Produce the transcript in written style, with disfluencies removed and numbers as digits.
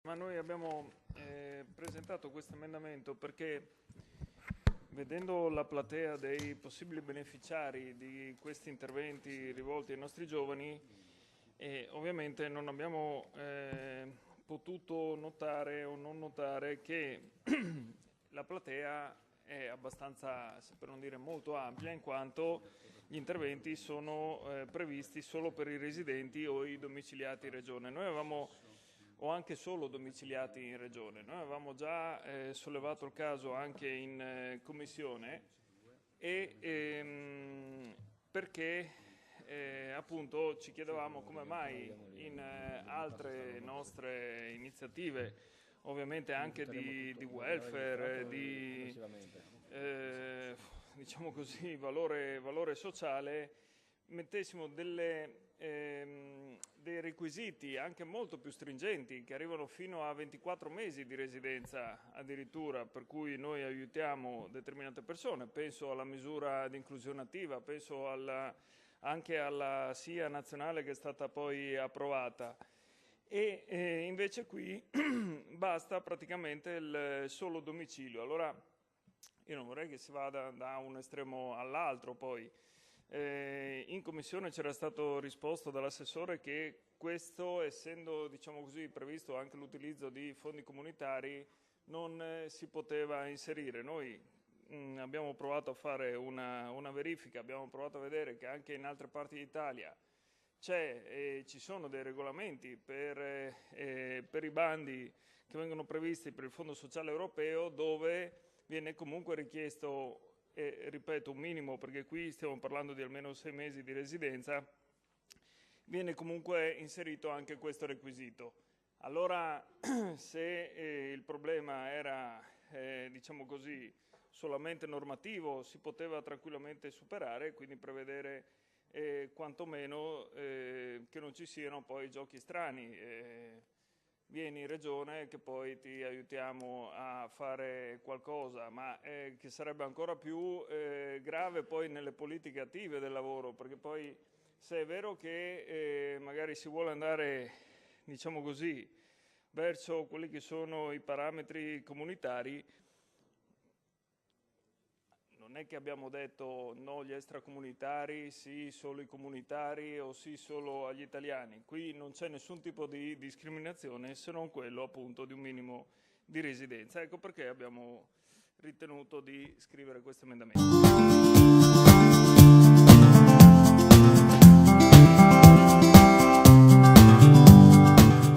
Ma noi abbiamo presentato questo emendamento perché, vedendo la platea dei possibili beneficiari di questi interventi rivolti ai nostri giovani, ovviamente non abbiamo potuto notare o non notare che la platea è abbastanza, per non dire molto ampia, in quanto gli interventi sono previsti solo per i residenti o i domiciliati in regione. Noi avevamo, o anche solo domiciliati in regione, noi avevamo già sollevato il caso anche in commissione perché appunto ci chiedevamo come mai in altre nostre iniziative, ovviamente anche di welfare, di diciamo così, valore sociale, mettessimo dei requisiti anche molto più stringenti, che arrivano fino a 24 mesi di residenza addirittura, per cui noi aiutiamo determinate persone. Penso alla misura di inclusione attiva, penso anche alla SIA nazionale che è stata poi approvata. E invece qui basta praticamente il solo domicilio. Allora io non vorrei che si vada da un estremo all'altro poi. In commissione c'era stato risposto dall'assessore che questo, essendo diciamo così, previsto anche l'utilizzo di fondi comunitari, non si poteva inserire. Noi abbiamo provato a fare una verifica, abbiamo provato a vedere che anche in altre parti d'Italia ci sono dei regolamenti per i bandi che vengono previsti per il Fondo Sociale Europeo, dove viene comunque richiesto, ripeto, un minimo, perché qui stiamo parlando di almeno 6 mesi di residenza, viene comunque inserito anche questo requisito. Allora, se il problema era, diciamo così, solamente normativo, si poteva tranquillamente superare, quindi prevedere quantomeno che non ci siano poi giochi strani. Vieni in regione che poi ti aiutiamo a fare qualcosa, ma che sarebbe ancora più grave poi nelle politiche attive del lavoro, perché poi se è vero che magari si vuole andare, diciamo così, verso quelli che sono i parametri comunitari, non è che abbiamo detto no agli extracomunitari, sì solo i comunitari o sì solo agli italiani. Qui non c'è nessun tipo di discriminazione se non quello appunto di un minimo di residenza. Ecco perché abbiamo ritenuto di scrivere questo emendamento.